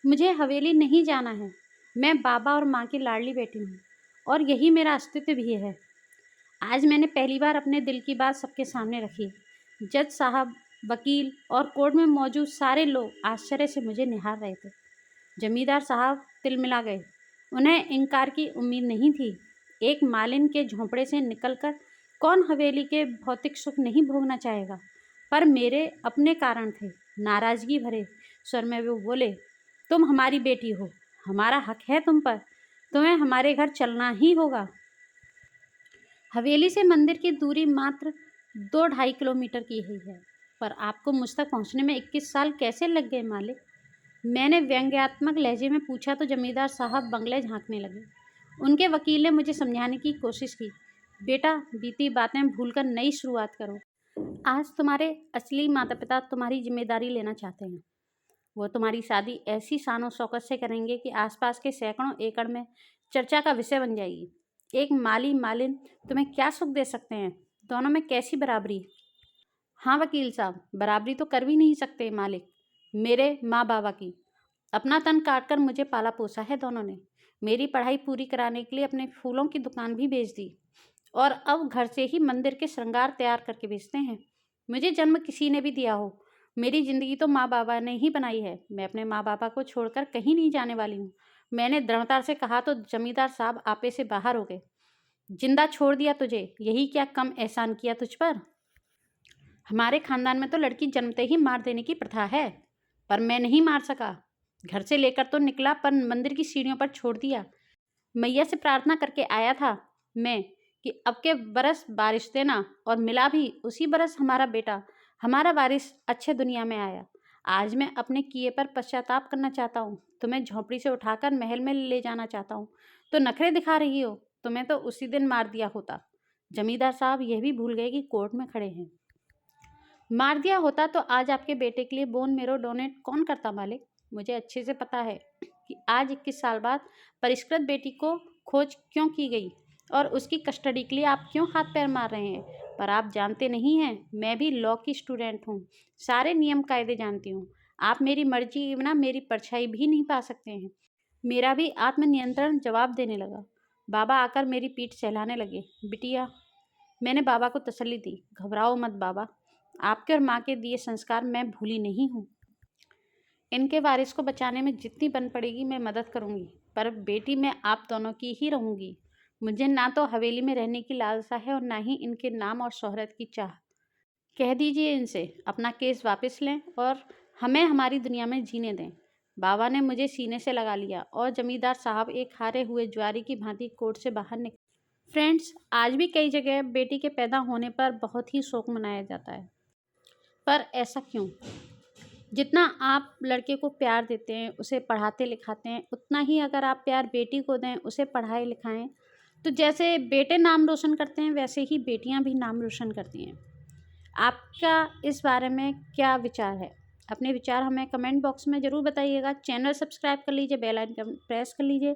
मुझे हवेली नहीं जाना है। मैं बाबा और माँ की लाडली बेटी हूँ और यही मेरा अस्तित्व भी है। आज मैंने पहली बार अपने दिल की बात सबके सामने रखी। जज साहब, वकील और कोर्ट में मौजूद सारे लोग आश्चर्य से मुझे निहार रहे थे। जमींदार साहब तिलमिला गए। उन्हें इनकार की उम्मीद नहीं थी। एक मालिन के झोंपड़े से निकलकर कौन हवेली के भौतिक सुख नहीं भोगना चाहेगा, पर मेरे अपने कारण थे। नाराजगी भरे स्वर में वो बोले, तुम हमारी बेटी हो, हमारा हक है तुम पर, तुम्हें हमारे घर चलना ही होगा। हवेली से मंदिर की दूरी मात्र 2-2.5 किलोमीटर की ही है, पर आपको मुझ तक पहुँचने में 21 साल कैसे लग गए मालिक? मैंने व्यंग्यात्मक लहजे में पूछा तो जमींदार साहब बंगले झांकने लगे। उनके वकील ने मुझे समझाने की कोशिश की, बेटा बीती बातें भूलकर नई शुरुआत करो। आज तुम्हारे असली माता पिता तुम्हारी जिम्मेदारी लेना चाहते हैं। वो तुम्हारी शादी ऐसी शानो शौकत से करेंगे कि आसपास के सैकड़ों एकड़ में चर्चा का विषय बन जाएगी। एक माली मालिन तुम्हें क्या सुख दे सकते हैं? दोनों में कैसी बराबरी? हाँ वकील साहब, बराबरी तो कर भी नहीं सकते मालिक। मेरे माँ बाबा की अपना तन काटकर मुझे पाला पोसा है दोनों ने। मेरी पढ़ाई पूरी कराने के लिए अपने फूलों की दुकान भी बेच दी और अब घर से ही मंदिर के श्रृंगार तैयार करके बेचते हैं। मुझे जन्म किसी ने भी दिया हो, मेरी ज़िंदगी तो माँ बाबा ने ही बनाई है। मैं अपने माँ बाबा को छोड़कर कहीं नहीं जाने वाली हूँ। मैंने दृढ़ता से कहा तो जमींदार साहब आपे से बाहर हो गए। जिंदा छोड़ दिया तुझे, यही क्या कम एहसान किया तुझ पर? हमारे खानदान में तो लड़की जन्मते ही मार देने की प्रथा है, पर मैं नहीं मार सका। घर से लेकर तो निकला, पर मंदिर की सीढ़ियों पर छोड़ दिया। मैया से प्रार्थना करके आया था मैं कि अब के बरस बारिश देना, और मिला भी उसी बरस हमारा बेटा, हमारा वारिस अच्छे दुनिया में आया। आज मैं अपने किए पर पश्चाताप करना चाहता हूँ। तुम्हें झोंपड़ी से उठाकर महल में ले जाना चाहता हूँ तो नखरे दिखा रही हो। तुम्हें तो उसी दिन मार दिया होता। जमींदार साहब यह भी भूल गए कि कोर्ट में खड़े हैं। मार दिया होता तो आज आपके बेटे के लिए बोन मेरो डोनेट कौन करता मालिक? मुझे अच्छे से पता है कि आज 21 साल बाद परिष्कृत बेटी को खोज क्यों की गई और उसकी कस्टडी के लिए आप क्यों हाथ पैर मार रहे हैं। पर आप जानते नहीं हैं, मैं भी लॉ की स्टूडेंट हूँ, सारे नियम कायदे जानती हूँ। आप मेरी मर्जी के बिना मेरी परछाई भी नहीं पा सकते हैं। मेरा भी आत्मनियंत्रण जवाब देने लगा। बाबा आकर मेरी पीठ सहलाने लगे। बिटिया, मैंने बाबा को तसल्ली दी, घबराओ मत बाबा, आपके और माँ के दिए संस्कार मैं भूली नहीं हूँ। इनके वारिस को बचाने में जितनी बन पड़ेगी मैं मदद करूँगी, पर बेटी मैं आप दोनों की ही रहूँगी। मुझे ना तो हवेली में रहने की लालसा है और ना ही इनके नाम और शोहरत की चाह। कह दीजिए इनसे अपना केस वापस लें और हमें हमारी दुनिया में जीने दें। बाबा ने मुझे सीने से लगा लिया और जमींदार साहब एक हारे हुए ज्वारी की भांति कोर्ट से बाहर निकले। फ्रेंड्स, आज भी कई जगह बेटी के पैदा होने पर बहुत ही शोक मनाया जाता है, पर ऐसा क्यों? जितना आप लड़के को प्यार देते हैं, उसे पढ़ाते लिखाते हैं, उतना ही अगर आप प्यार बेटी को दें, उसे पढ़ाए लिखाएं, तो जैसे बेटे नाम रोशन करते हैं वैसे ही बेटियां भी नाम रोशन करती हैं। आपका इस बारे में क्या विचार है? अपने विचार हमें कमेंट बॉक्स में ज़रूर बताइएगा। चैनल सब्सक्राइब कर लीजिए, बेल आइकन प्रेस कर लीजिए,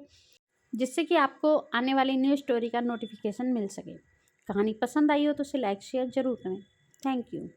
जिससे कि आपको आने वाली न्यू स्टोरी का नोटिफिकेशन मिल सके। कहानी पसंद आई हो तो उसे लाइक शेयर ज़रूर करें। Thank you.